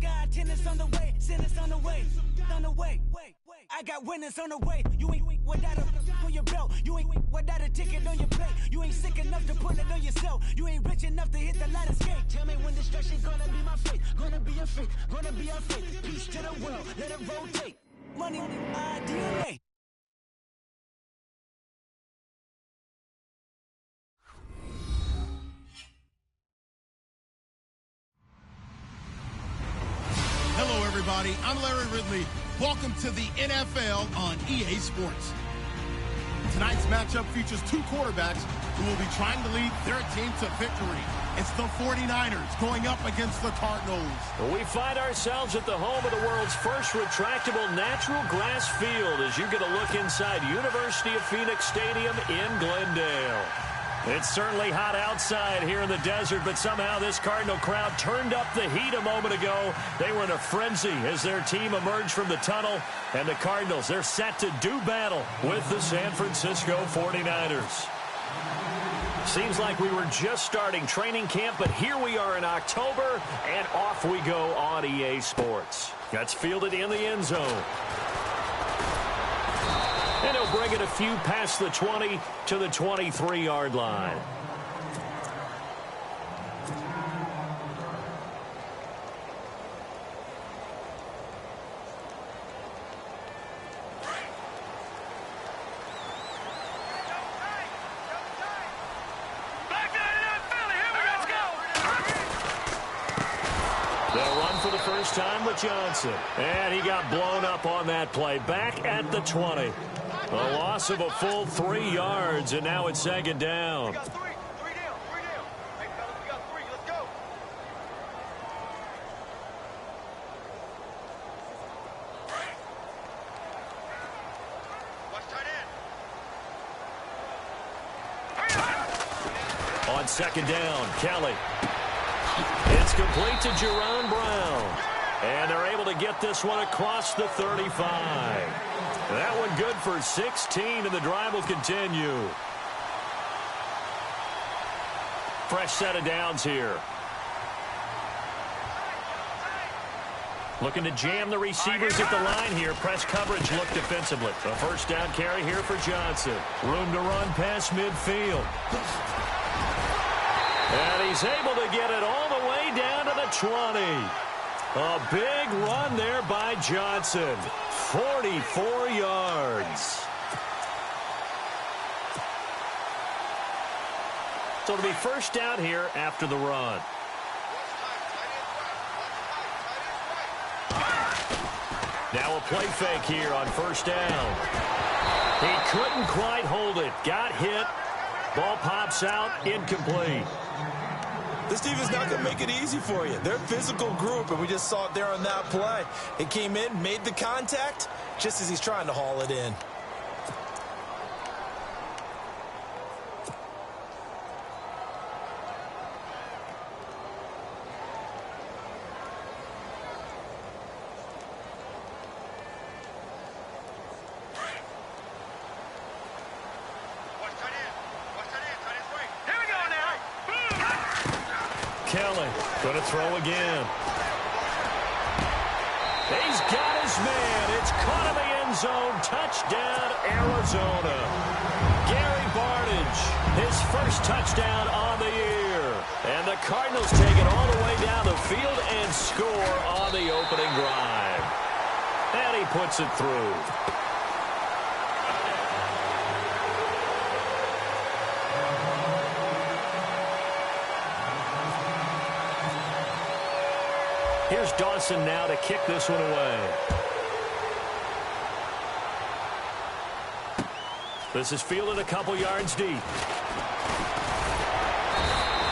sky, tennis on the way, tennis on the way, on the way. I got winners on the way. You ain't without a on your belt. You ain't without a ticket on your plate. You ain't sick enough to put it on yourself. You ain't rich enough to hit the ladder skate. Tell me when destruction gonna be my fate. Gonna be a fate, gonna be our fate. Peace to the world, let it rotate. Money, DNA. Hello, everybody. I'm Larry Ridley. Welcome to the NFL on EA Sports. Tonight's matchup features two quarterbacks who will be trying to lead their team to victory. It's the 49ers going up against the Cardinals. We find ourselves at the home of the world's first retractable natural grass field as you get a look inside University of Phoenix Stadium in Glendale. It's certainly hot outside here in the desert, but somehow this Cardinal crowd turned up the heat a moment ago. They were in a frenzy as their team emerged from the tunnel, and the Cardinals, they're set to do battle with the San Francisco 49ers. Seems like we were just starting training camp, but here we are in October, and off we go on EA Sports. That's fielded in the end zone. And he'll bring it a few past the 20 to the 23-yard line. They'll run for the first time with Johnson. And he got blown up on that play. Back at the 20. A loss of a full 3 yards, and now it's second down. We got three down. Hey, fellas, we got three. Let's go. Watch tight end. On second down, Kelly. It's complete to Jerron Brown. And they're able to get this one across the 35. That one good for 16, and the drive will continue. Fresh set of downs here. Looking to jam the receivers at the line here. Press coverage look defensively. A first down carry here for Johnson. Room to run past midfield. And he's able to get it all the way down to the 20. A big run there by Johnson. 44 yards. So it'll be first down here after the run. Now a play fake here on first down. He couldn't quite hold it. Got hit. Ball pops out. Incomplete. This defense not going to make it easy for you. They're a physical group, and we just saw it there on that play. It came in, made the contact, just as he's trying to haul it in. Kelly going to throw again. He's got his man. It's caught in the end zone. Touchdown, Arizona. Gary Barnidge, his first touchdown on the year. And the Cardinals take it all the way down the field and score on the opening drive. And he puts it through. Here's Dawson now to kick this one away. This is fielded a couple yards deep.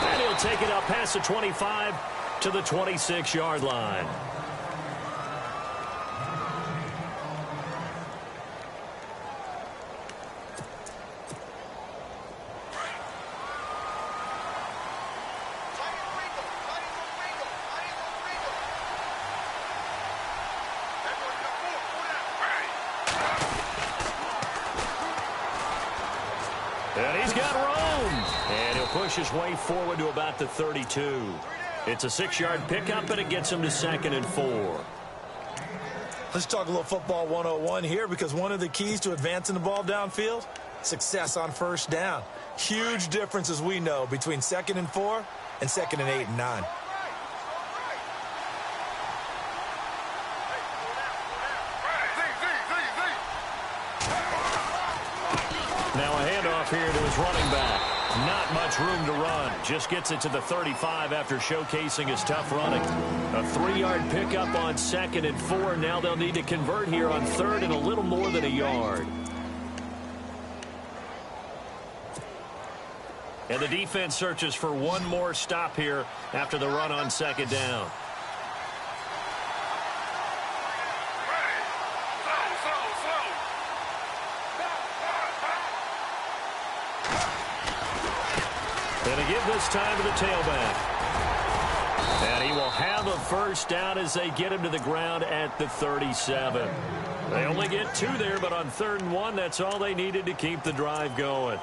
And he'll take it up past the 25 to the 26-yard line. And he's got room. And he'll push his way forward to about the 32. It's a 6-yard pickup, and it gets him to 2nd and 4. Let's talk a little football 101 here, because one of the keys to advancing the ball downfield, success on first down. Huge difference, as we know, between 2nd and 4 and 2nd and 8 and 9. Now a handoff here to his running back. Not much room to run. Just gets it to the 35 after showcasing his tough running. A 3-yard pickup on 2nd and 4. Now they'll need to convert here on 3rd and a little more than a yard. And the defense searches for one more stop here after the run on 2nd down. And a give this time to the tailback. And he will have a first down as they get him to the ground at the 37. They only get 2 there, but on 3rd and 1, that's all they needed to keep the drive going.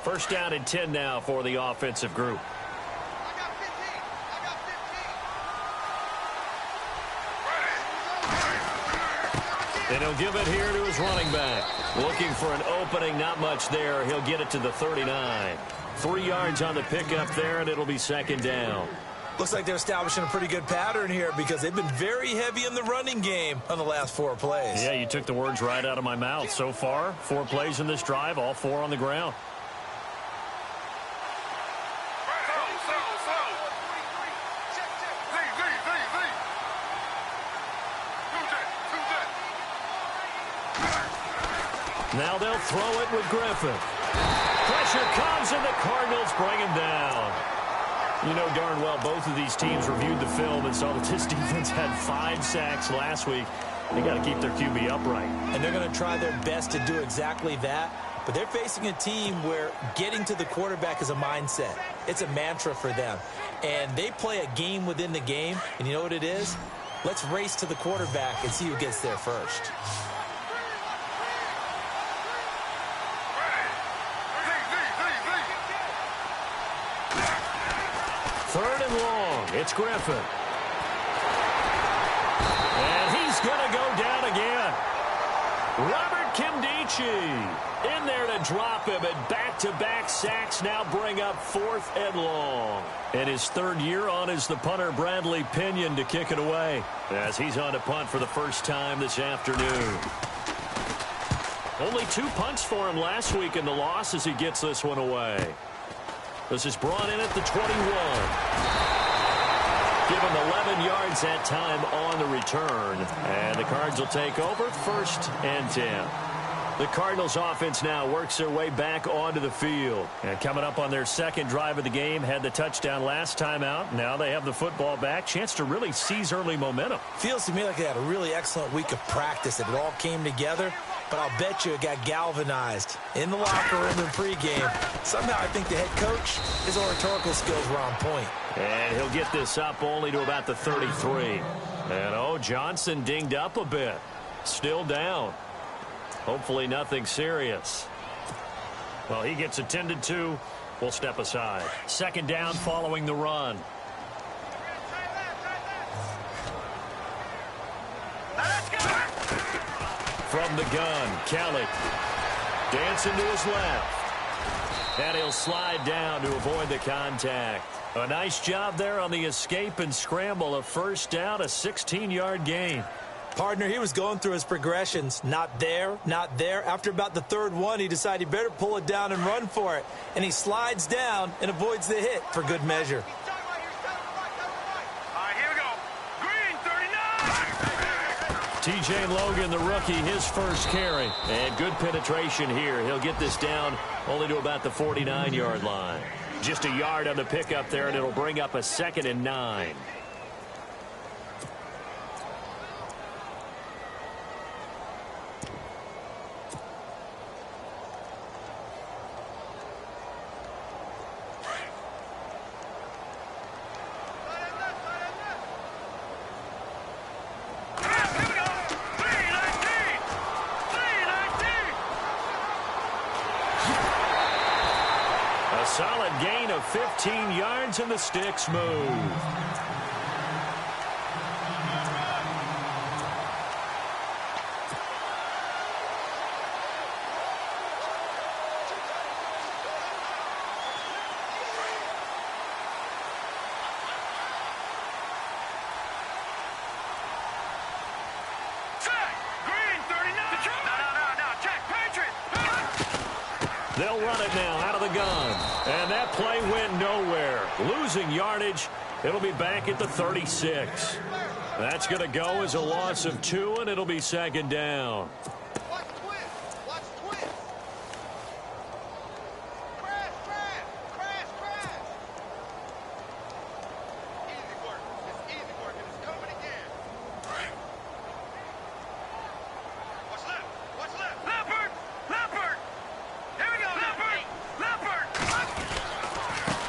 First down and 10 now for the offensive group. And he'll give it here to his running back. Looking for an opening, not much there. He'll get it to the 39. 3 yards on the pickup there, and it'll be 2nd down. Looks like they're establishing a pretty good pattern here, because they've been very heavy in the running game on the last 4 plays. Yeah, you took the words right out of my mouth. So far, 4 plays in this drive, all 4 on the ground. Now they'll throw it with Griffin. Pressure comes, and the Cardinals bring him down. You know darn well both of these teams reviewed the film and saw that this defense had 5 sacks last week. They got to keep their QB upright. And they're going to try their best to do exactly that. But they're facing a team where getting to the quarterback is a mindset. It's a mantra for them. And they play a game within the game. And you know what it is? Let's race to the quarterback and see who gets there first. Third and long. It's Griffin. And he's going to go down again. Robert Kimdichie in there to drop him, and back-to-back sacks now bring up 4th and long. And his 3rd year on is the punter Bradley Pinion to kick it away, as he's on to punt for the first time this afternoon. Only 2 punts for him last week in the loss as he gets this one away. This is brought in at the 21. Give him 11 yards that time on the return. And the Cards will take over 1st and 10. The Cardinals offense now works their way back onto the field. And coming up on their 2nd drive of the game, had the touchdown last time out. Now they have the football back. Chance to really seize early momentum. Feels to me like they had a really excellent week of practice. It all came together. But I'll bet you it got galvanized in the locker room in pregame. Somehow I think the head coach, his oratorical skills were on point. And he'll get this up only to about the 33. And, Johnson dinged up a bit. Still down. Hopefully nothing serious. Well, he gets attended to. We'll step aside. 2nd down following the run. From the gun, Kelly. Dancing to his left. And he'll slide down to avoid the contact. A nice job there on the escape and scramble. A first down, a 16-yard gain. Partner, he was going through his progressions. Not there, not there. After about the 3rd one, he decided he better pull it down and run for it. And he slides down and avoids the hit for good measure. TJ Logan, the rookie, his first carry. And good penetration here. He'll get this down only to about the 49-yard line. Just a yard on the pickup there, and it'll bring up a 2nd and 9. gain of 15 yards, and the sticks move. They'll run it now out of the gun. And that play went nowhere. Losing yardage. It'll be back at the 36. That's going to go as a loss of 2, and it'll be second down.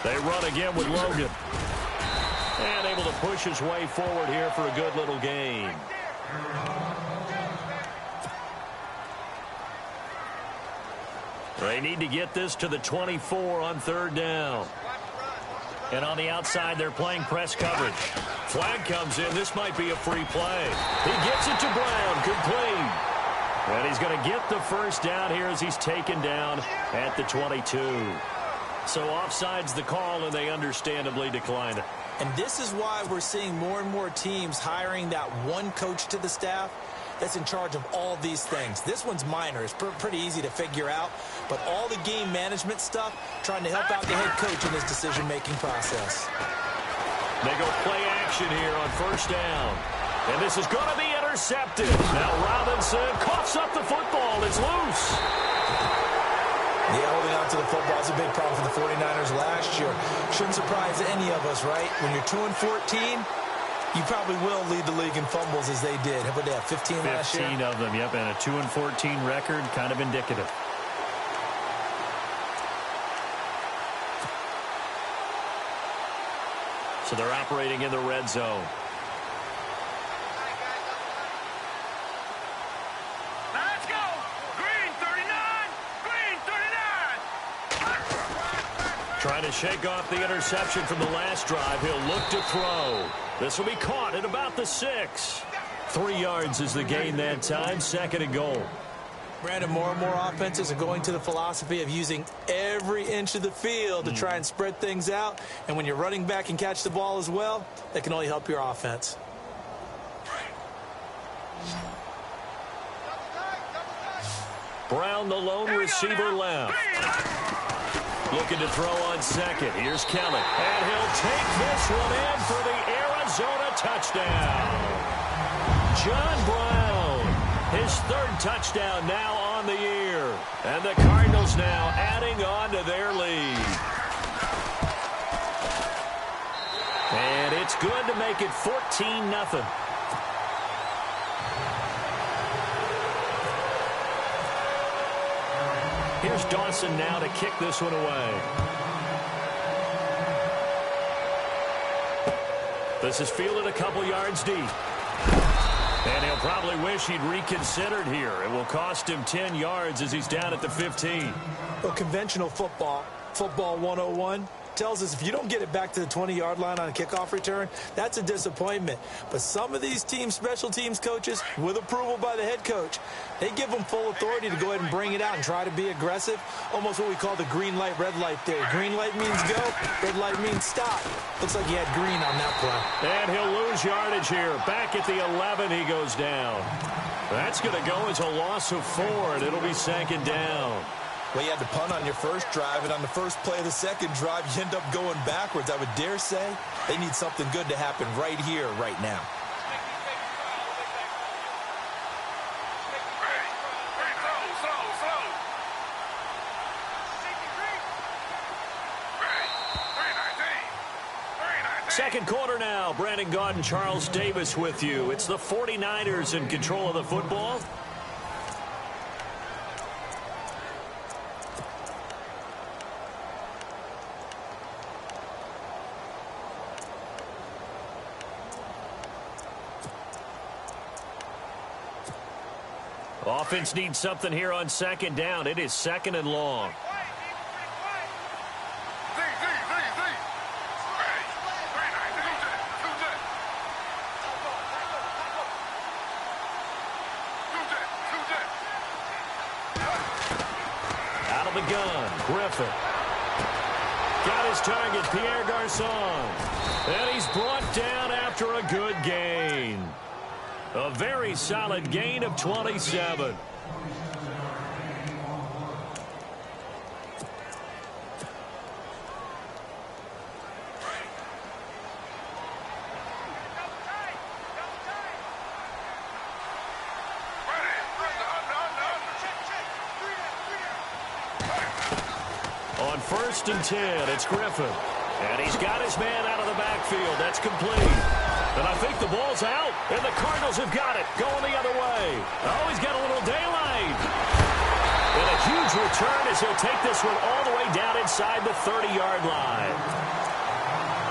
They run again with Logan. And able to push his way forward here for a good little gain. They need to get this to the 24 on third down. And on the outside, they're playing press coverage. Flag comes in. This might be a free play. He gets it to Brown. Complete. And he's going to get the first down here as he's taken down at the 22. So offside's the call, and they understandably decline it. And this is why we're seeing more and more teams hiring that one coach to the staff that's in charge of all these things. This one's minor. It's pretty easy to figure out. But all the game management stuff, trying to help out the head coach in his decision-making process. They go play action here on first down. And this is going to be intercepted. Now Robinson coughs up the football. It's loose. Yeah, holding on to the football is a big problem for the 49ers last year. Shouldn't surprise any of us, right? When you're 2-14, you probably will lead the league in fumbles as they did. How about that, 15 last year? 15 of them, yep, and a 2-14 record, kind of indicative. So they're operating in the red zone. Trying to shake off the interception from the last drive. He'll look to throw. This will be caught at about the 6. 3 yards is the gain that time. Second and goal. Brandon, more and more offenses are going to the philosophy of using every inch of the field to try and spread things out. And when you're running back and catch the ball as well, that can only help your offense. Brown, the lone receiver left. Looking to throw on second. Here's Kelly. And he'll take this one in for the Arizona touchdown. John Brown, his 3rd touchdown now on the year. And the Cardinals now adding on to their lead. And it's good to make it 14-0. Here's Dawson now to kick this one away. This is fielded a couple yards deep. And he'll probably wish he'd reconsidered here. It will cost him 10 yards as he's down at the 15. Well, conventional football 101, tells us if you don't get it back to the 20-yard line on a kickoff return, that's a disappointment. But some of these teams, special teams coaches, with approval by the head coach, they give them full authority to go ahead and bring it out and try to be aggressive. Almost what we call the green light, red light theory. Green light means go, red light means stop. Looks like he had green on that play. And he'll lose yardage here. Back at the 11, he goes down. That's going to go as a loss of 4, and it'll be second down. Well, you had to punt on your first drive, and on the first play of the second drive, you end up going backwards. I would dare say they need something good to happen right here, right now. Second quarter now. Brandon Gaud and Charles Davis with you. It's the 49ers in control of the football. Offense needs something here on second down. It is second and long. gun. Griffin. Got his target, Pierre Garçon. And he's brought down after a good gain. A very solid gain of 27. On 1st and 10, it's Griffin. And he's got his man out of the backfield. That's complete. And I think the ball's out. And the Cardinals have got it. Going the other way. Oh, he's got a little daylight. And a huge return as he'll take this one all the way down inside the 30-yard line.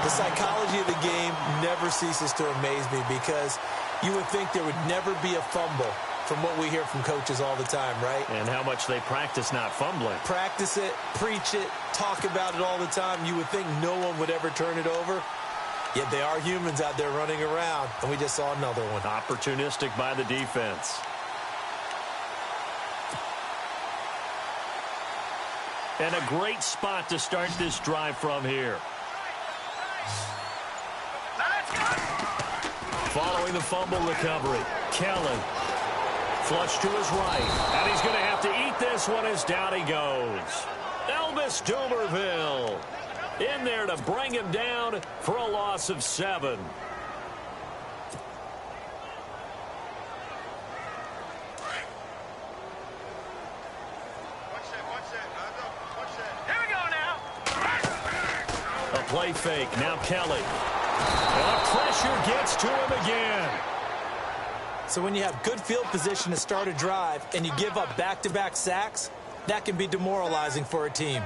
The psychology of the game never ceases to amaze me because you would think there would never be a fumble from what we hear from coaches all the time, right? And how much they practice not fumbling. Practice it, preach it, talk about it all the time. You would think no one would ever turn it over. Yet they are humans out there running around, and we just saw another one. Opportunistic by the defense. And a great spot to start this drive from here. Following the fumble recovery, Kelly. Flush to his right, and he's going to have to eat this one as down he goes. Elvis Dumerville in there to bring him down for a loss of 7. Here we go now. A play fake, now Kelly. And pressure gets to him again. So when you have good field position to start a drive and you give up back-to-back sacks, that can be demoralizing for a team.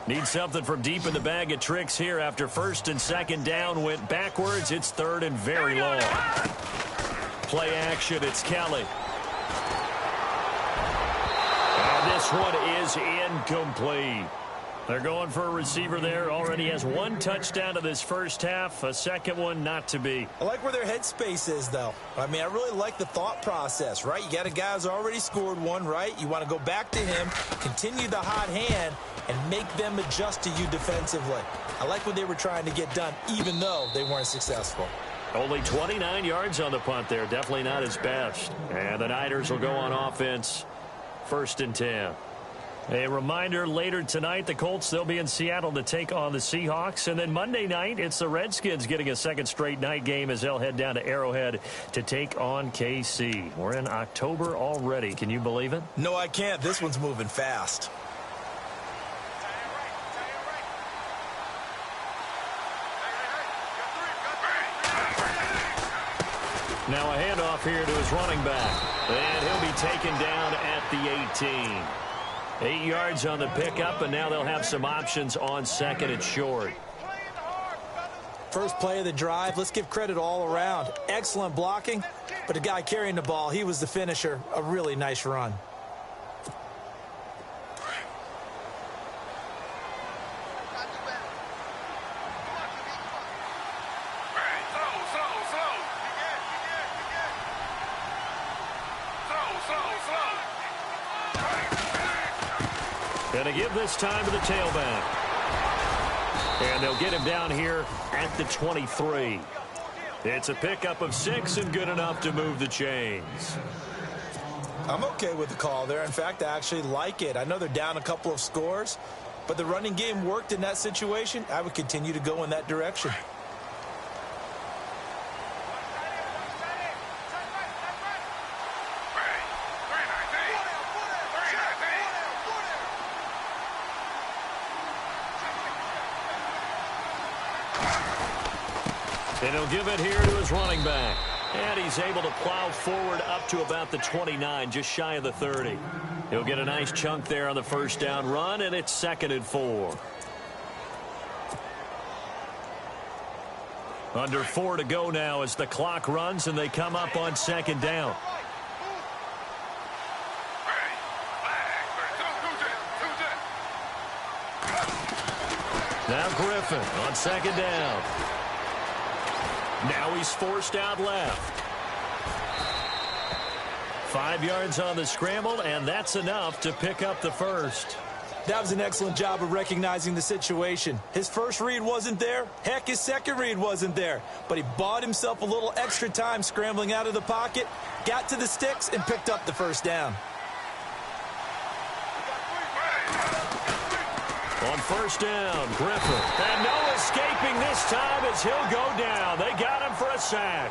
Need something from deep in the bag of tricks here after 1st and 2nd down went backwards. It's 3rd and very long. Play action, it's Kelly. And this one is incomplete. They're going for a receiver there. Already has 1 touchdown to this first half. A second one not to be. I like where their headspace is, though. I mean, I really like the thought process, right? You got a guy who's already scored 1, right? You want to go back to him, continue the hot hand, and make them adjust to you defensively. I like what they were trying to get done, even though they weren't successful. Only 29 yards on the punt there. Definitely not his best. And the Niners will go on offense. 1st and 10. A reminder, later tonight, the Colts, they'll be in Seattle to take on the Seahawks. And then Monday night, it's the Redskins getting a second straight night game as they'll head down to Arrowhead to take on KC. We're in October already. Can you believe it? No, I can't. This one's moving fast. Now a handoff here to his running back. And he'll be taken down at the 18. 8 yards on the pickup, and now they'll have some options on 2nd and short. First play of the drive, let's give credit all around. Excellent blocking, but the guy carrying the ball, he was the finisher. A really nice run. Going to give this time to the tailback. And they'll get him down here at the 23. It's a pickup of 6 and good enough to move the chains. I'm okay with the call there. In fact, I actually like it. I know they're down a couple of scores, but the running game worked in that situation. I would continue to go in that direction. And he'll give it here to his running back. And he's able to plow forward up to about the 29, just shy of the 30. He'll get a nice chunk there on the first down run, and it's 2nd and 4. Under 4 to go now as the clock runs and they come up on second down. Now Griffin on second down. Now he's forced out left. 5 yards on the scramble, and that's enough to pick up the first. That was an excellent job of recognizing the situation. His first read wasn't there. Heck, his second read wasn't there. But he bought himself a little extra time scrambling out of the pocket, got to the sticks, and picked up the first down. On first down, Griffin. And no escaping this time as he'll go down. They got him for a sack.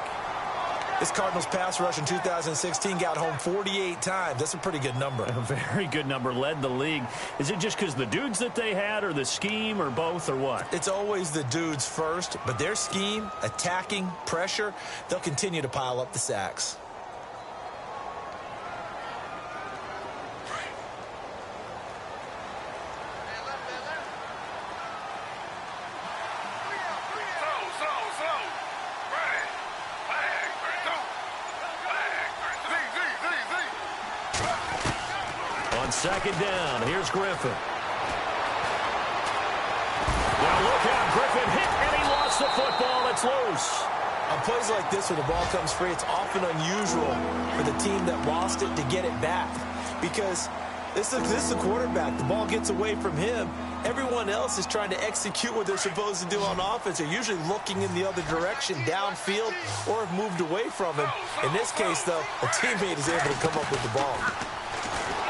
This Cardinals pass rush in 2016 got home 48 times. That's a pretty good number. A very good number, led the league. Is it just because the dudes that they had, or the scheme, or both, or what? It's always the dudes first, but their scheme, attacking, pressure, they'll continue to pile up the sacks. Second down. Here's Griffin. Now look out. Griffin hit, and he lost the football. It's loose. On plays like this, when the ball comes free, it's often unusual for the team that lost it to get it back. Because this is the quarterback. The ball gets away from him. Everyone else is trying to execute what they're supposed to do on offense. They're usually looking in the other direction, downfield, or have moved away from him. In this case, though, a teammate is able to come up with the ball.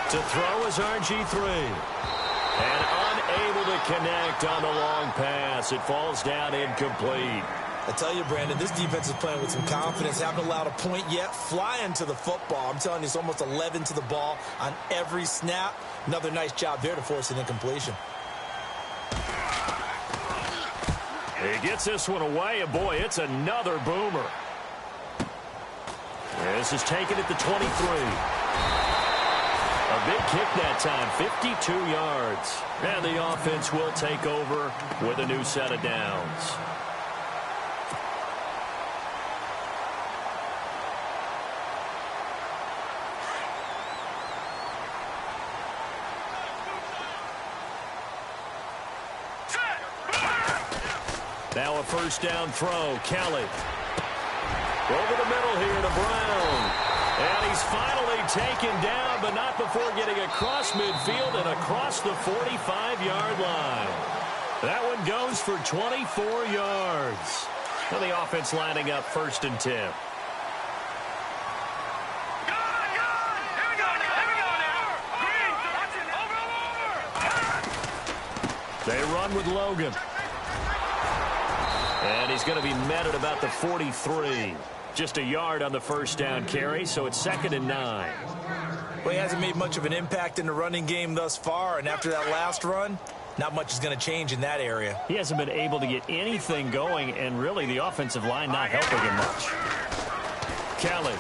To throw is RG3. And unable to connect on the long pass. It falls down incomplete. I tell you, Brandon, this defense is playing with some confidence. Haven't allowed a point yet. Flying to the football. I'm telling you, it's almost 11 to the ball on every snap. Another nice job there to force an incompletion. He gets this one away, and boy, it's another boomer. This is taken at the 23. A big kick that time, 52 yards. And the offense will take over with a new set of downs. Now a first down throw. Kelly. Over the middle here to Brown. And he's finally taken down, but not before getting across midfield and across the 45-yard line. That one goes for 24 yards. And the offense lining up 1st and 10. They run with Logan. And he's going to be met at about the 43. Just a yard on the first down carry, so it's 2nd and 9. Well, he hasn't made much of an impact in the running game thus far, and after that last run, not much is going to change in that area. He hasn't been able to get anything going, and really the offensive line not helping him much. Kelly.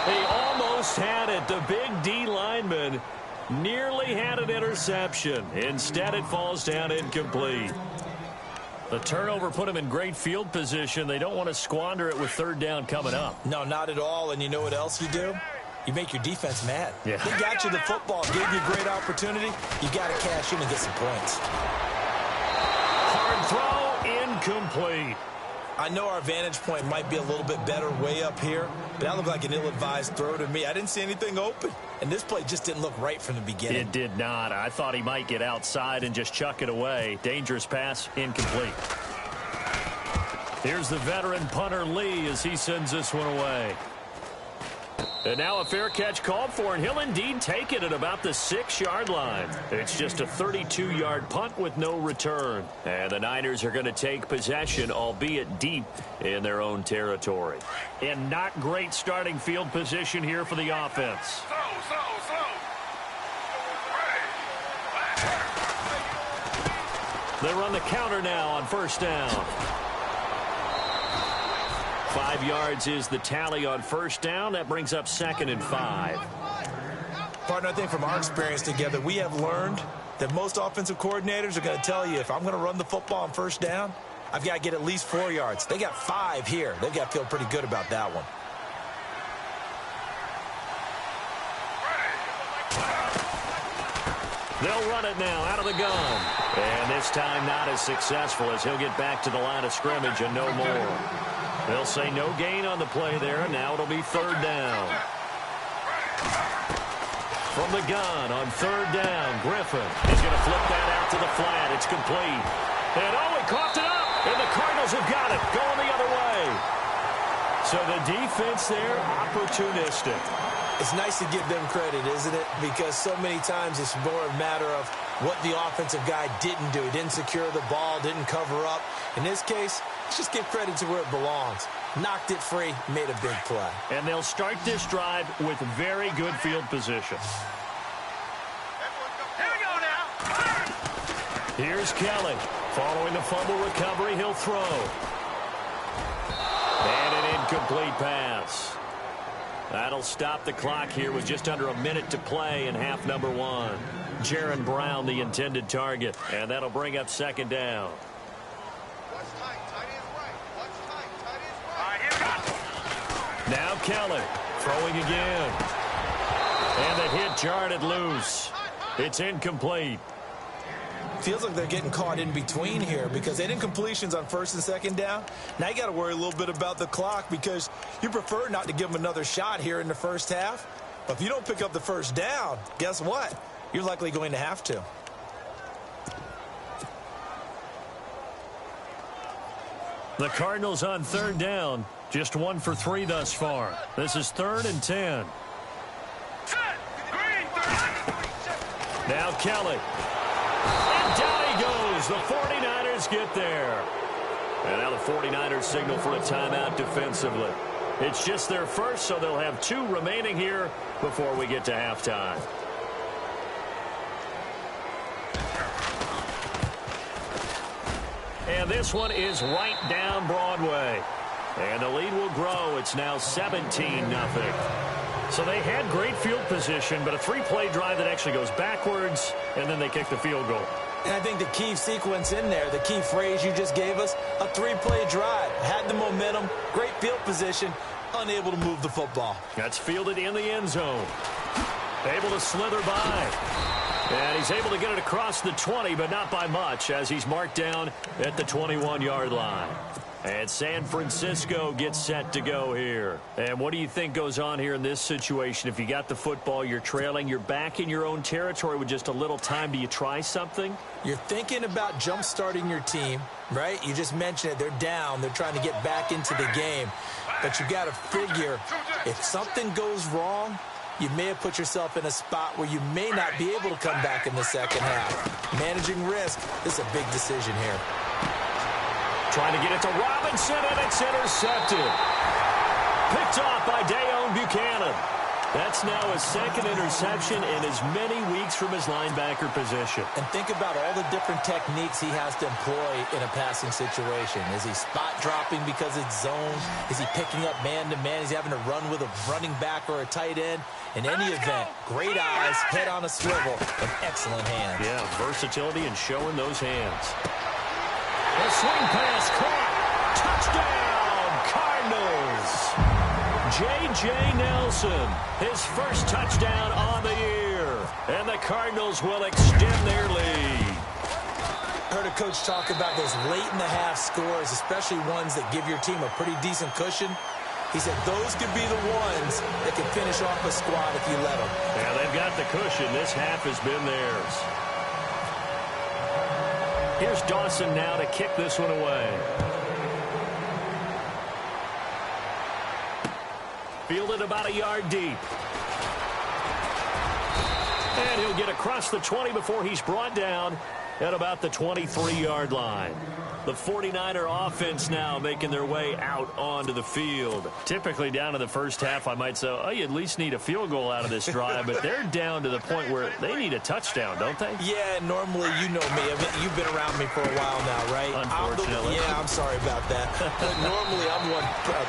He almost had it. The big D lineman nearly had an interception. Instead, it falls down incomplete. The turnover put him in great field position. They don't want to squander it with 3rd down coming up. No, not at all. And you know what else you do? You make your defense mad. Yeah. They got you the football, gave you a great opportunity. You got to cash in and get some points. Hard throw, incomplete. I know our vantage point might be a little bit better way up here, but that looked like an ill-advised throw to me. I didn't see anything open, and this play just didn't look right from the beginning. It did not. I thought he might get outside and just chuck it away. Dangerous pass, incomplete. Here's the veteran punter Lee as he sends this one away. And now a fair catch called for, and he'll indeed take it at about the 6-yard line. It's just a 32-yard punt with no return. And the Niners are going to take possession, albeit deep in their own territory. And not great starting field position here for the offense. They run the counter now on first down. 5 yards is the tally on first down. That brings up 2nd and 5. Partner, I think from our experience together, we have learned that most offensive coordinators are going to tell you, if I'm going to run the football on first down, I've got to get at least 4 yards. They got 5 here. They've got to feel pretty good about that one. They'll run it now out of the gun. And this time not as successful as he'll get back to the line of scrimmage and no more. They'll say no gain on the play there. Now it'll be 3rd down. From the gun on 3rd down, Griffin is going to flip that out to the flat. It's complete. And he coughed it up. And the Cardinals have got it going the other way. So the defense there, opportunistic. It's nice to give them credit, isn't it? Because so many times it's more a matter of what the offensive guy didn't do. He didn't secure the ball, didn't cover up. In this case, let's just give credit to where it belongs. Knocked it free, made a big play. And they'll start this drive with very good field position. Here we go now. Here's Kelly. Following the fumble recovery, he'll throw. And an incomplete pass. That'll stop the clock here with just under a minute to play in half number 1. Jaron Brown, the intended target. And that'll bring up 2nd down. Watch tight. Tight is right. Watch tight. Tight is right. All right, here we go. Now Kelly throwing again. And the hit jarred it loose. It's incomplete. Feels like they're getting caught in between here because they didn't completions on 1st and 2nd down. Now you got to worry a little bit about the clock because you prefer not to give them another shot here in the first half. But if you don't pick up the 1st down, guess what? You're likely going to have to. The Cardinals on 3rd down. Just 1 for 3 thus far. This is 3rd and 10. Now Kelly. And down he goes. The 49ers get there. And now the 49ers signal for a timeout defensively. It's just their first, so they'll have 2 remaining here before we get to halftime. And this one is right down Broadway. And the lead will grow. It's now 17-0. So they had great field position, but a 3-play drive that actually goes backwards, and then they kick the field goal. And I think the key sequence in there, the key phrase you just gave us, a 3-play drive. Had the momentum, great field position, unable to move the football. That's fielded in the end zone. Able to slither by. And he's able to get it across the 20, but not by much, as he's marked down at the 21-yard line. And San Francisco gets set to go here. And what do you think goes on here in this situation? If you got the football, you're trailing, you're back in your own territory with just a little time. Do you try something? You're thinking about jump-starting your team, right? You just mentioned it. They're down. They're trying to get back into the game. But you got to figure if something goes wrong, you may have put yourself in a spot where you may not be able to come back in the second half. Managing risk is a big decision here. Trying to get it to Robinson, and it's intercepted. Picked off by Dayon Buchanan. That's now his 2nd interception in as many weeks from his linebacker position. And think about all the different techniques he has to employ in a passing situation. Is he spot dropping because it's zone? Is he picking up man-to-man? Is he having to run with a running back or a tight end? In any event, great eyes, head on a swivel, and excellent hands. Yeah, versatility and showing those hands. A swing pass caught. Touchdown, Cardinals. J.J. Nelson, his first touchdown on the year. And the Cardinals will extend their lead. I heard a coach talk about those late-in-the-half scores, especially ones that give your team a pretty decent cushion. He said those could be the ones that can finish off a squad if you let them. Yeah, they've got the cushion. This half has been theirs. Here's Dawson now to kick this one away. Fielded about a yard deep. And he'll get across the 20 before he's brought down at about the 23-yard line. The 49er offense now making their way out onto the field. Typically down in the first half, I might say, oh, you at least need a field goal out of this drive, but they're down to the point where they need a touchdown, don't they? Yeah, normally, you know me. I mean, you've been around me for a while now, right? Unfortunately. I'm sorry about that. But normally, I'm the one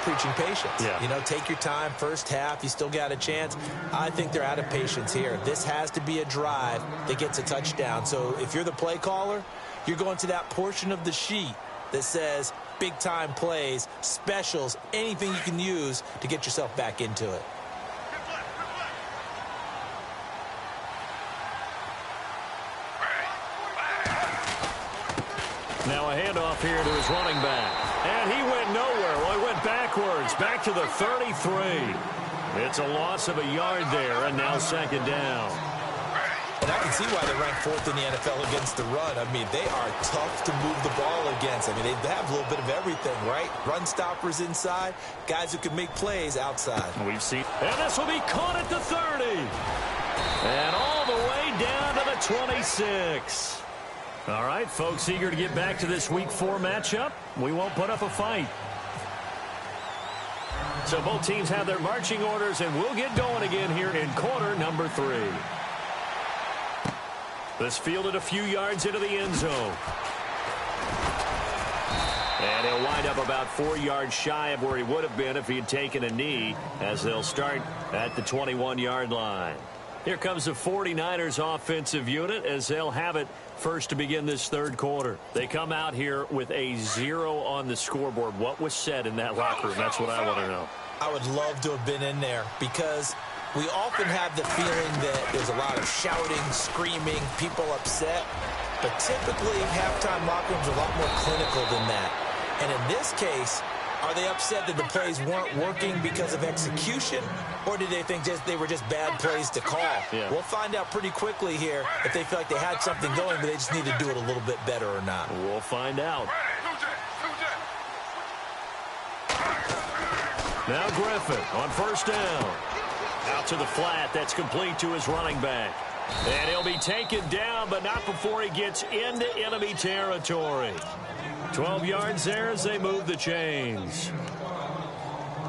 preaching patience. Yeah. You know, take your time. First half, you still got a chance. I think they're out of patience here. This has to be a drive that gets a touchdown. So if you're the play caller, you're going to that portion of the sheet that says big-time plays, specials, anything you can use to get yourself back into it. Now a handoff here to his running back. And he went nowhere. Well, he went backwards, back to the 33. It's a loss of a yard there, and now second down. And I can see why they're ranked 4th in the NFL against the run. I mean, they are tough to move the ball against. I mean, they have a little bit of everything, right? Run stoppers inside, guys who can make plays outside. We've seen. And this will be caught at the 30. And all the way down to the 26. All right, folks, eager to get back to this Week 4 matchup. We won't put up a fight. So both teams have their marching orders, and we'll get going again here in quarter number 3. This fielded a few yards into the end zone. And he'll wind up about 4 yards shy of where he would have been if he had taken a knee, as they'll start at the 21-yard line. Here comes the 49ers offensive unit as they'll have it first to begin this third quarter. They come out here with a 0 on the scoreboard. What was said in that locker room? That's what I want to know. I would love to have been in there because we often have the feeling that there's a lot of shouting, screaming, people upset. But typically, halftime locker rooms are a lot more clinical than that. And in this case, are they upset that the plays weren't working because of execution, or did they think they were just bad plays to call? Yeah. We'll find out pretty quickly here if they feel like they had something going, but they just need to do it a little bit better or not. We'll find out. Now Griffin on first down. Out to the flat. That's complete to his running back. And he'll be taken down, but not before he gets into enemy territory. 12 yards there as they move the chains.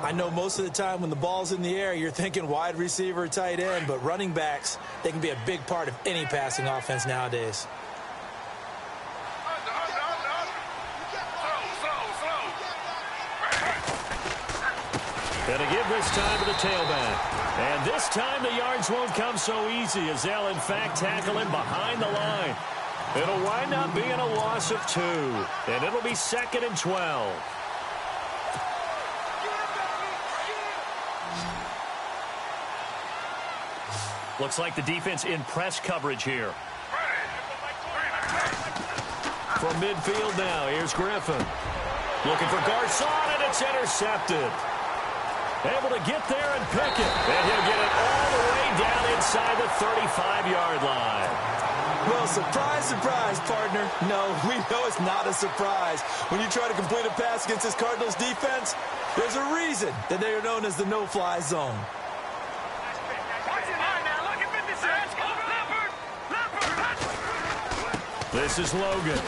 I know most of the time when the ball's in the air, you're thinking wide receiver, tight end, but running backs, they can be a big part of any passing offense nowadays. Gonna give this time to the tailback. And this time the yards won't come so easy as they'll in fact tackle him behind the line. It'll wind up being a loss of 2. And it'll be 2nd and 12. Looks like the defense in press coverage here. From midfield now, here's Griffin. Looking for Garcon, and it's intercepted. Able to get there and pick it. And he'll get it all the way down inside the 35-yard line. Well, surprise, surprise, partner. No, we know it's not a surprise. When you try to complete a pass against this Cardinals defense, there's a reason that they are known as the no-fly zone. This is Logan.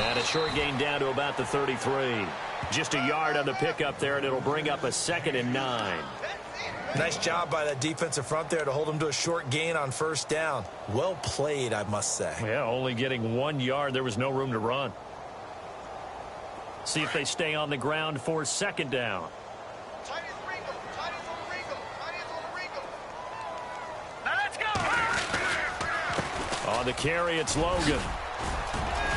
And a short gain down to about the 33. Just a yard on the pickup there, and it'll bring up a 2nd and 9. Nice job by that defensive front there to hold him to a short gain on first down. Well played, I must say. Yeah, only getting 1 yard. There was no room to run. See if they stay on the ground for 2nd down. On the carry, it's Logan.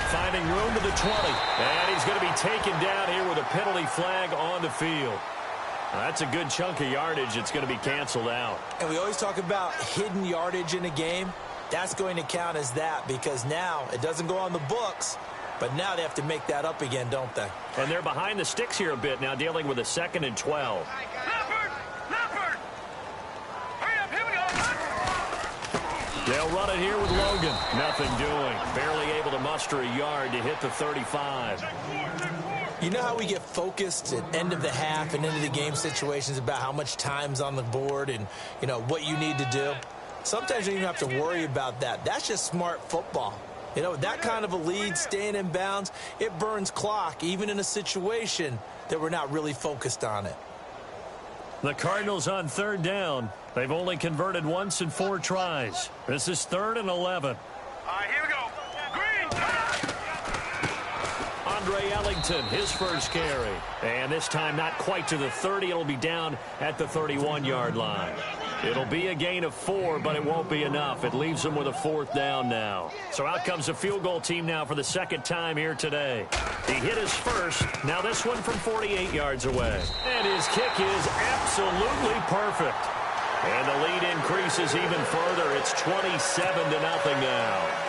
Finding room to the 20. And he's going to be taken down here with a penalty flag on the field. That's a good chunk of yardage. It's going to be canceled out. And we always talk about hidden yardage in a game. That's going to count as that because now it doesn't go on the books, but now they have to make that up again, don't they? And they're behind the sticks here a bit now, dealing with a 2nd and 12. They'll run it here with Logan. Nothing doing. Barely able to muster a yard to hit the 35. You know how we get focused at end of the half and into the game situations about how much time's on the board and, you know, what you need to do? Sometimes you don't even have to worry about that. That's just smart football. You know, that kind of a lead, staying in bounds, it burns clock, even in a situation that we're not really focused on it. The Cardinals on 3rd down. They've only converted once in 4 tries. This is 3rd and 11. All right, here we go. Green. Andre Ellington, his first carry. And this time not quite to the 30. It'll be down at the 31-yard line. It'll be a gain of 4, but it won't be enough. It leaves them with a 4th down now. So out comes the field goal team now for the second time here today. He hit his first. Now this one from 48 yards away. And his kick is absolutely perfect. And the lead increases even further. It's 27-0 now.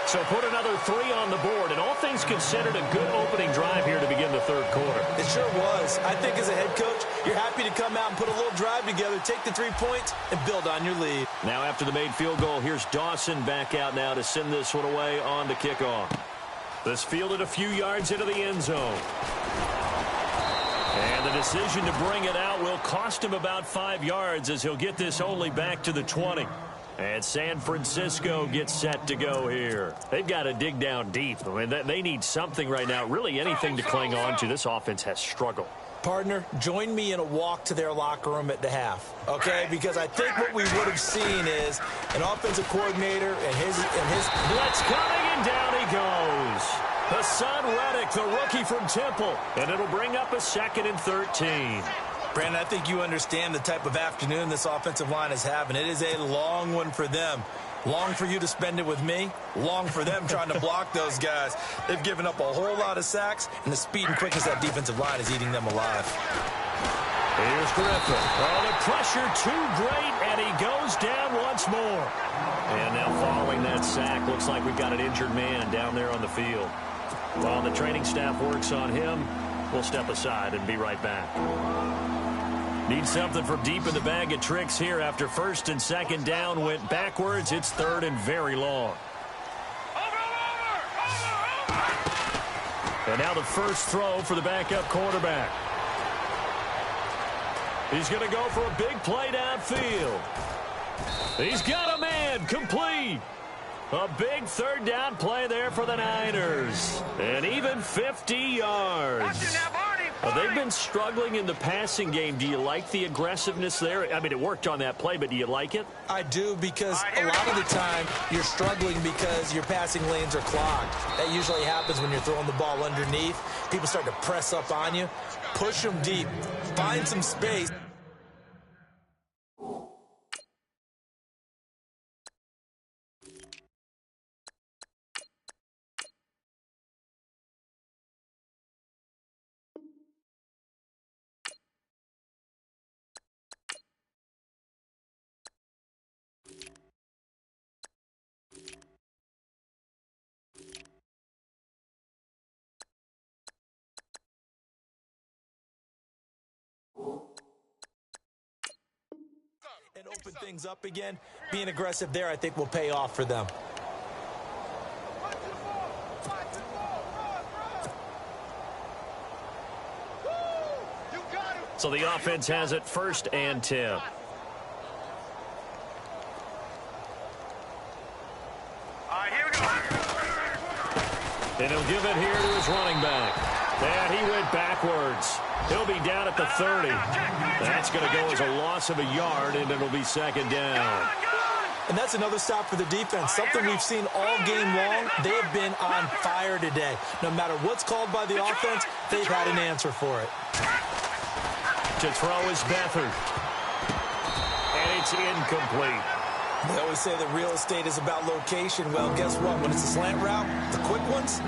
So put another 3 on the board, and all things considered, a good opening drive here to begin the third quarter. It sure was. I think as a head coach, you're happy to come out and put a little drive together, take the 3 points, and build on your lead. Now after the made field goal, here's Dawson back out now to send this one away on the kickoff. This fielded a few yards into the end zone. And the decision to bring it out will cost him about 5 yards as he'll get this only back to the 20. And San Francisco gets set to go here. They've got to dig down deep. I mean, they need something right now, really anything to cling on to. This offense has struggled. Partner, join me in a walk to their locker room at the half, okay? Because I think what we would have seen is an offensive coordinator and his blitz coming, and down he goes. Hassan Reddick, the rookie from Temple, and it'll bring up a 2nd and 13. Brandon, I think you understand the type of afternoon this offensive line is having. It is a long one for them. Long for you to spend it with me. Long for them trying to block those guys. They've given up a whole lot of sacks, and the speed and quickness of that defensive line is eating them alive. Here's Griffin. Oh, the pressure too great, and he goes down once more. And now following that sack, looks like we've got an injured man down there on the field. While the training staff works on him, we'll step aside and be right back. Need something from deep in the bag of tricks here after 1st and 2nd down went backwards. It's 3rd and very long. And now the first throw for the backup quarterback. He's going to go for a big play downfield. He's got a man, complete. A big 3rd down play there for the Niners. And even 50 yards. They've been struggling in the passing game. Do you like the aggressiveness there? I mean, it worked on that play, but do you like it? I do, because a lot of the time you're struggling because your passing lanes are clogged. That usually happens when you're throwing the ball underneath. People start to press up on you. Push them deep. Find some space. And open things up again. Being aggressive there, I think, will pay off for them. So the offense has it 1st and 10. All right, here we go. And he'll give it here to his running back. And he went backwards. He'll be down at the 30. That's going to go as a loss of a yard, and it'll be 2nd down. And that's another stop for the defense. Something we've seen all game long. They have been on fire today. No matter what's called by the offense, they've had an answer for it. To throw is Beathard. And it's incomplete. They always say that real estate is about location. Well, guess what? When it's a slant route, the quick ones,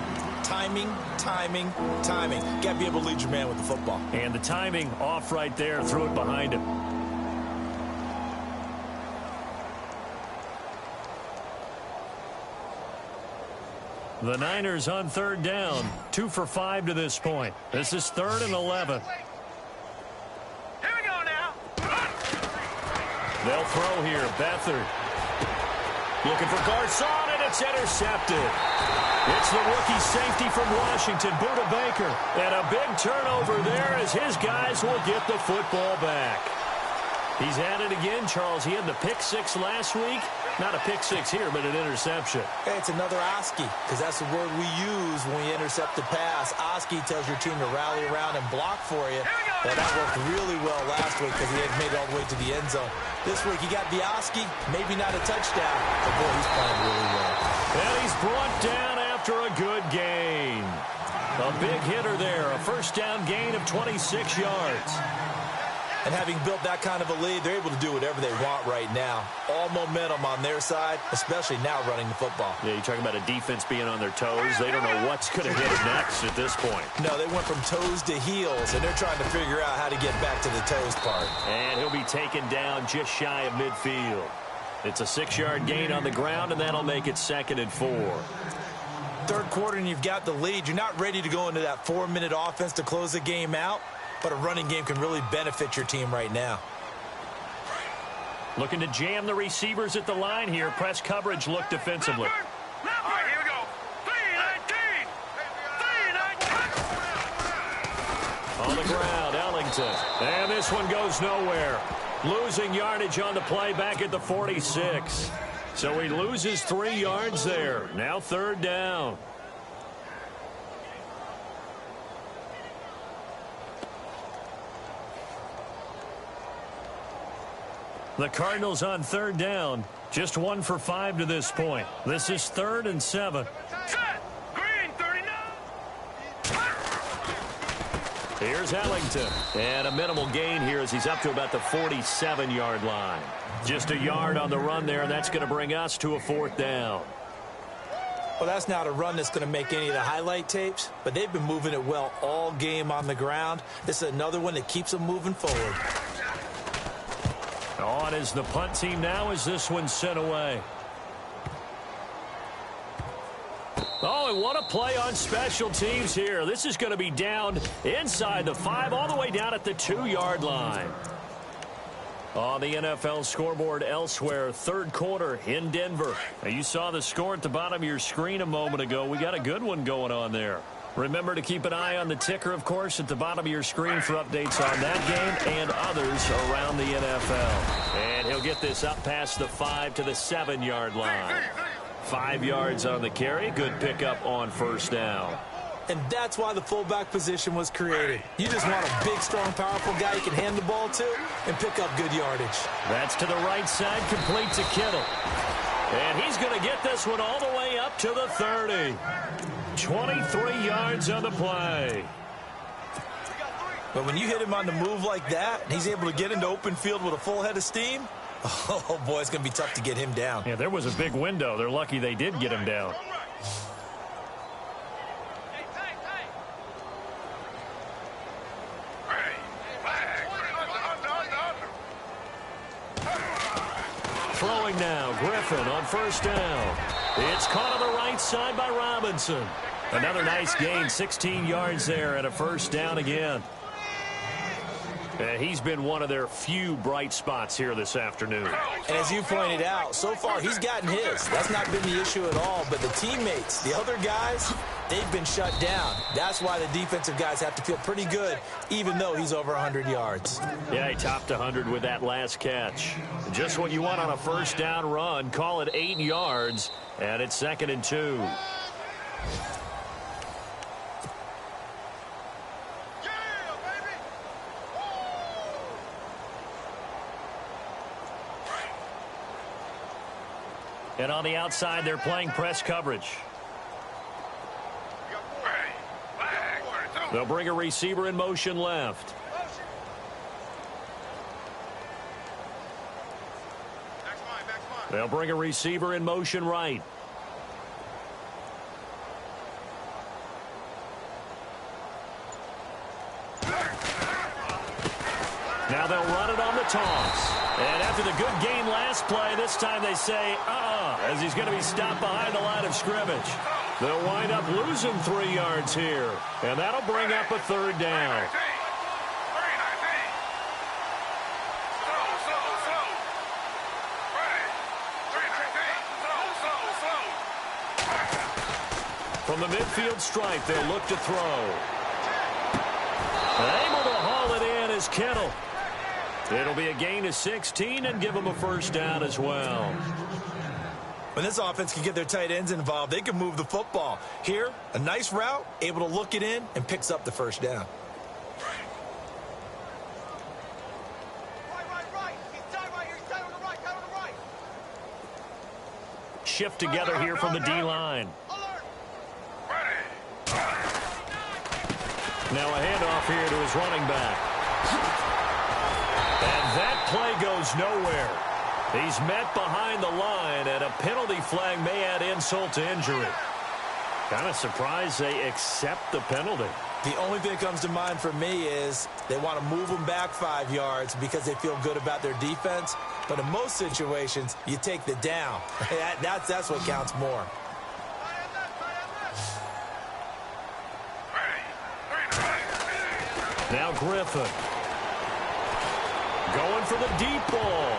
timing, timing, timing. Got to be able to lead your man with the football. And the timing off right there. Threw it behind him. The Niners on 3rd down. 2 for 5 to this point. This is 3rd and 11. Here we go now. They'll throw here. Beathard. Looking for Garcon, and it's intercepted. It's the rookie safety from Washington, Buda Baker. And a big turnover there as his guys will get the football back. He's at it again, Charles. He had the pick 6 last week. Not a pick 6 here, but an interception. Hey, it's another Oski, because that's the word we use when we intercept the pass. Oski tells your team to rally around and block for you. Well, that worked really well last week because he had made it all the way to the end zone. This week, he got the Oski, maybe not a touchdown, but boy, he's playing really well. And he's brought down after a good gain. A big hitter there, a 1st down gain of 26 yards. And having built that kind of a lead, they're able to do whatever they want right now. All momentum on their side, especially now running the football. Yeah, you're talking about a defense being on their toes. They don't know what's going to hit next at this point. No, they went from toes to heels, and they're trying to figure out how to get back to the toes part. And he'll be taken down just shy of midfield. It's a 6-yard gain on the ground, and that'll make it 2nd and 4. Third quarter, and you've got the lead. You're not ready to go into that 4-minute offense to close the game out. But a running game can really benefit your team right now. Looking to jam the receivers at the line here. Press coverage look defensively. All right, here we go. 3-19. On the ground, Ellington. And this one goes nowhere. Losing yardage on the play back at the 46. So he loses 3 yards there. Now 3rd down. The Cardinals on 3rd down. Just 1 for 5 to this point. This is 3rd and 7. Set. Green, 39. Here's Ellington. And a minimal gain here as he's up to about the 47-yard line. Just a yard on the run there, and that's going to bring us to a 4th down. Well, that's not a run that's going to make any of the highlight tapes, but they've been moving it well all game on the ground. This is another one that keeps them moving forward. On is the punt team now as this one's sent away. Oh, and what a play on special teams here. This is going to be down inside the 5, all the way down at the 2-yard line. On the NFL scoreboard elsewhere, 3rd quarter in Denver. Now, you saw the score at the bottom of your screen a moment ago. We got a good one going on there. Remember to keep an eye on the ticker, of course, at the bottom of your screen for updates on that game and others around the NFL. And he'll get this up past the 5 to the 7-yard line. 5 yards on the carry. Good pickup on 1st down. And that's why the fullback position was created. You just want a big, strong, powerful guy you can hand the ball to and pick up good yardage. That's to the right side, complete to Kittle. And he's going to get this one all the way up to the 30. 23 yards on the play. But when you hit him on the move like that, and he's able to get into open field with a full head of steam, oh, boy, it's going to be tough to get him down. Yeah, there was a big window. They're lucky they did get him down. Throwing now, Griffin on 1st down. It's caught on the right side by Robinson. Another nice gain, 16 yards there and a 1st down again. And he's been one of their few bright spots here this afternoon. And as you pointed out, so far he's gotten his. That's not been the issue at all. But the teammates, the other guys, they've been shut down. That's why the defensive guys have to feel pretty good, even though he's over 100 yards. Yeah, he topped 100 with that last catch. Just what you want on a 1st down run. Call it 8 yards, and it's 2nd and 2. And on the outside, they're playing press coverage. They'll bring a receiver in motion left. They'll bring a receiver in motion right. Now they'll run it on the toss. And after the good game last play, this time they say, as he's going to be stopped behind the line of scrimmage. They'll wind up losing 3 yards here. And that'll bring up a 3rd down. From the midfield stripe, they'll look to throw. Able to haul it in is Kittle. It'll be a gain of 16 and give them a 1st down as well. When this offense can get their tight ends involved, they can move the football. Here, a nice route, able to look it in, and picks up the 1st down. Right. He's tied right here. He's tied on the right. Tied on the right. Shift together here from the D-line. Now a handoff here to his running back. goes nowhere. He's met behind the line, and a penalty flag may add insult to injury. Kind of surprised they accept the penalty. The only thing that comes to mind for me is they want to move them back 5 yards because they feel good about their defense. But in most situations, you take the down. That's what counts more. Now Griffin. Going for the deep ball.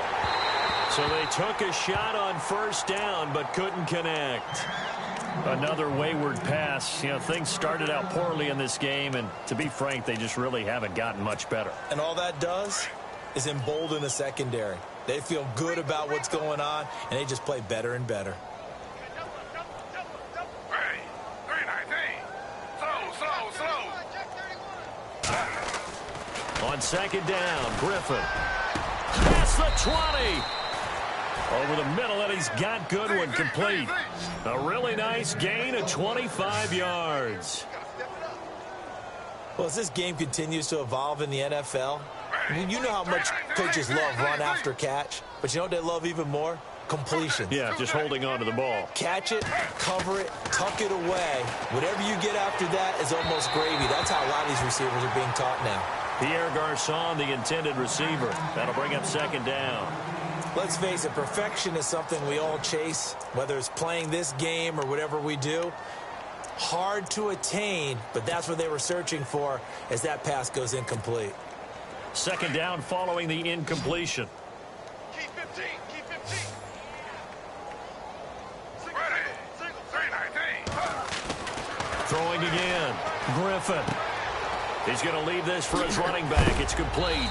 So they took a shot on first down but couldn't connect. Another wayward pass. You know, things started out poorly in this game, and to be frank, they just really haven't gotten much better. And all that does is embolden the secondary. They feel good about what's going on, and they just play better and better. On second down, Griffin. Past the 20. Over the middle, and he's got good one, complete. A really nice gain of 25 yards. Well, as this game continues to evolve in the NFL, I mean, you know how much coaches love run after catch, but you know what they love even more? Completion. Yeah, just holding on to the ball. Catch it, cover it, tuck it away. Whatever you get after that is almost gravy. That's how a lot of these receivers are being taught now. Pierre Garçon, the intended receiver. That'll bring up second down. Let's face it, perfection is something we all chase, whether it's playing this game or whatever we do. Hard to attain, but that's what they were searching for as that pass goes incomplete. Second down following the incompletion. Keep 15. Keep 15. Ready. 319. Throwing again. Griffin. He's going to leave this for his running back. It's complete.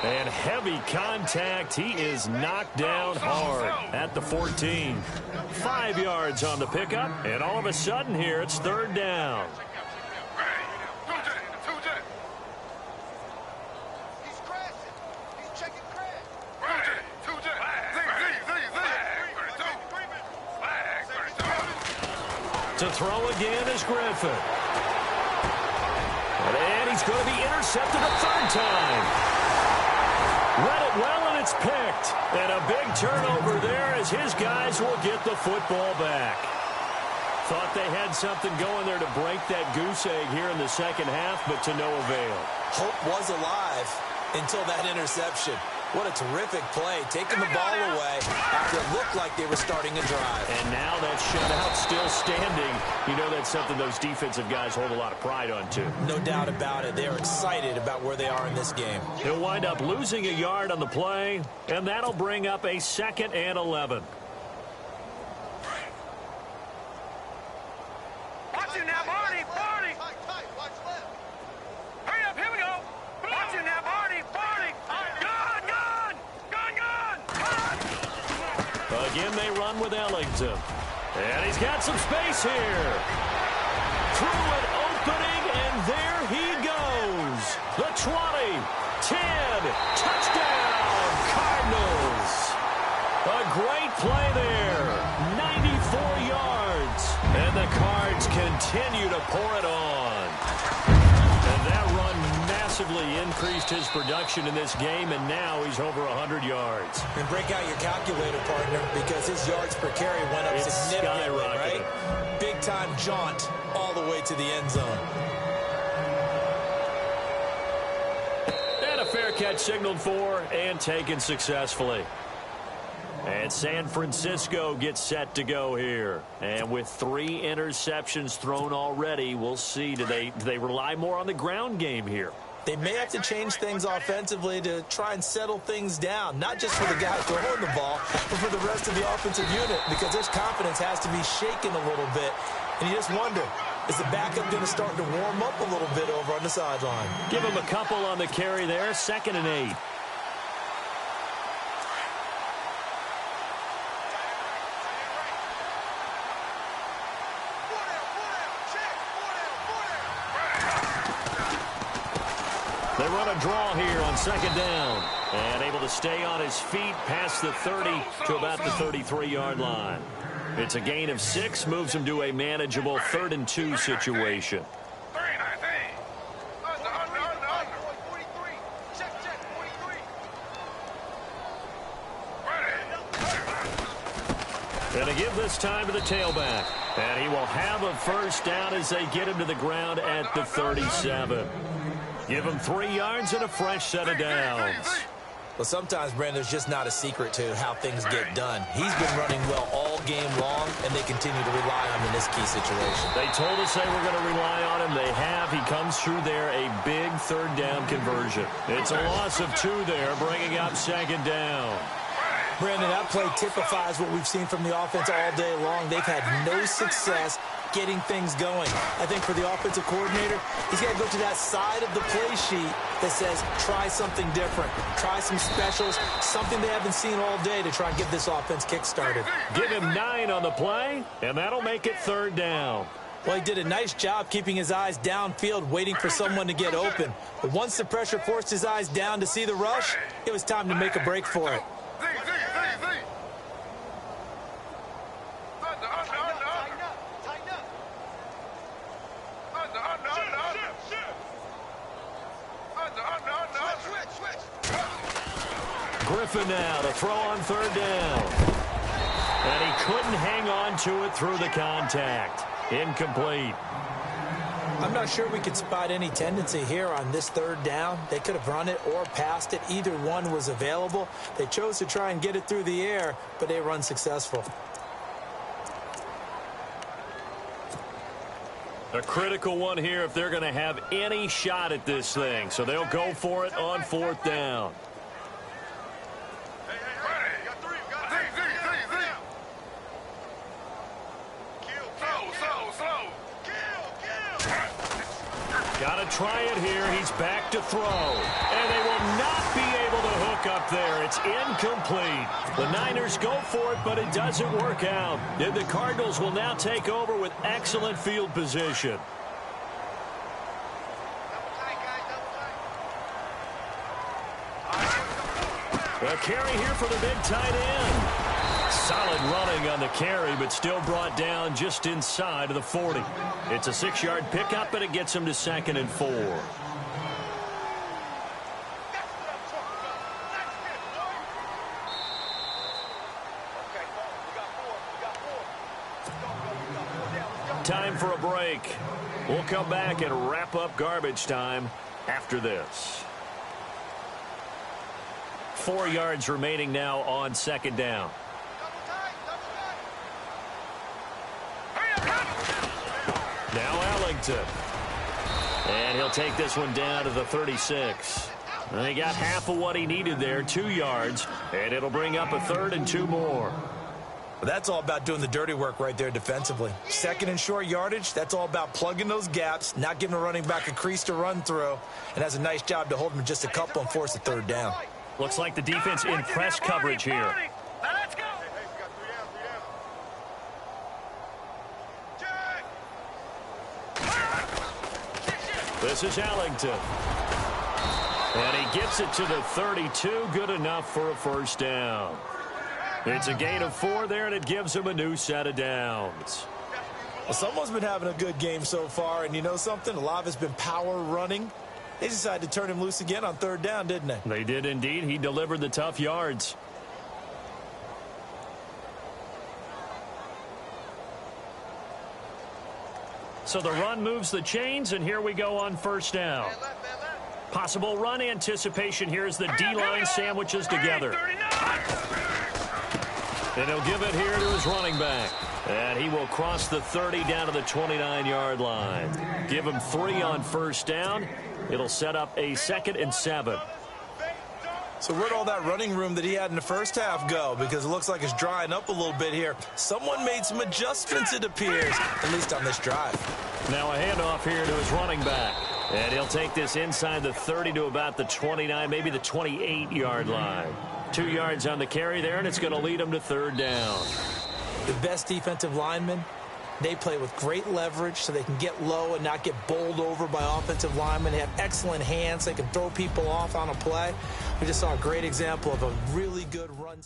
And heavy contact. He is knocked down hard at the 14. 5 yards on the pickup. And all of a sudden here, it's third down. He's crashing. He's checking crash. To throw again is Griffin. And he's going to be intercepted a third time. Read it well, and it's picked. And a big turnover there as his guys will get the football back. Thought they had something going there to break that goose egg here in the second half, but to no avail. Hope was alive until that interception. What a terrific play, taking the ball away after it looked like they were starting a drive. And now that shutout still standing. You know that's something those defensive guys hold a lot of pride on, too. No doubt about it. They're excited about where they are in this game. He'll wind up losing a yard on the play, and that'll bring up a 2nd and 11. Watch him now, Barney. Barney. Tight. Watch left. Hurry up. Here we go. Watch him now, Barney. Barney. Again, they run with Ellington. And he's got some space here. Through an opening, and there he goes. The 20, 10, touchdown, Cardinals. A great play there. 94 yards. And the Cards continue to pour it on. And that run massively increased his production in this game, and now he's over 100 yards. And break out your calculator, partner, because his yards per carry went up significantly, right? Big-time jaunt all the way to the end zone. And a fair catch signaled for and taken successfully. And San Francisco gets set to go here. And with 3 interceptions thrown already, we'll see. Do they rely more on the ground game here? They may have to change things offensively to try and settle things down, not just for the guy throwing the ball, but for the rest of the offensive unit, because their confidence has to be shaken a little bit. And you just wonder, is the backup going to start to warm up a little bit over on the sideline? Give him a couple on the carry there, 2nd and 8. They run a draw here on 2nd down. And able to stay on his feet past the 30 to about the 33-yard line. It's a gain of 6, moves him to a manageable 3rd and 2 situation. And to give this time to the tailback. And he will have a first down as they get him to the ground at the 37. Give him 3 yards and a fresh set of downs. Well, sometimes, Brandon, there's just not a secret to how things get done. He's been running well all game long, and they continue to rely on him in this key situation. They told us they were going to rely on him. They have. He comes through there, a big third down conversion. It's a loss of 2 there, bringing up second down. Brandon, that play typifies what we've seen from the offense all day long. They've had no success getting things going. I think for the offensive coordinator, he's got to go to that side of the play sheet that says, try something different. Try some specials, something they haven't seen all day to try and get this offense kick-started. Give him 9 on the play, and that'll make it third down. Well, he did a nice job keeping his eyes downfield, waiting for someone to get open. But once the pressure forced his eyes down to see the rush, it was time to make a break for it. Griffin now to throw on third down. And he couldn't hang on to it through the contact. Incomplete. I'm not sure we could spot any tendency here on this third down. They could have run it or passed it. Either one was available. They chose to try and get it through the air, but they were unsuccessful. A critical one here if they're going to have any shot at this thing. So they'll go for it on fourth down. Got to try it here. He's back to throw. And they will not be able to hook up there. It's incomplete. The Niners go for it, but it doesn't work out. And the Cardinals will now take over with excellent field position. A carry here for the big tight end. Solid running on the carry, but still brought down just inside of the 40. It's a 6-yard pickup, and it gets him to 2nd and 4. Time for a break. We'll come back and wrap up garbage time after this. 4 yards remaining now on second down. Now Ellington. And he'll take this one down to the 36. And he got half of what he needed there, 2 yards. And it'll bring up a 3rd and 2 more. Well, that's all about doing the dirty work right there defensively. 2nd and short yardage, that's all about plugging those gaps, not giving a running back a crease to run through, and has a nice job to hold him just a couple and force a 3rd down. Looks like the defense in press coverage here. This is Ellington. And he gets it to the 32. Good enough for a first down. It's a gain of 4 there, and it gives him a new set of downs. Well, someone's been having a good game so far, and you know something? A lot of it's been power running. They decided to turn him loose again on 3rd down, didn't they? They did indeed. He delivered the tough yards. So the run moves the chains, and here we go on first down. Possible run anticipation here as the D-line sandwiches together. And he'll give it here to his running back. And he will cross the 30 down to the 29-yard line. Give him 3 on first down. It'll set up a 2nd and 7. So where'd all that running room that he had in the first half go? Because it looks like it's drying up a little bit here. Someone made some adjustments, it appears, at least on this drive. Now a handoff here to his running back. And he'll take this inside the 30 to about the 29, maybe the 28-yard line. 2 yards on the carry there, and it's going to lead him to 3rd down. The best defensive linemen, they play with great leverage so they can get low and not get bowled over by offensive linemen. They have excellent hands. They can throw people off on a play. We just saw a great example of a really good run.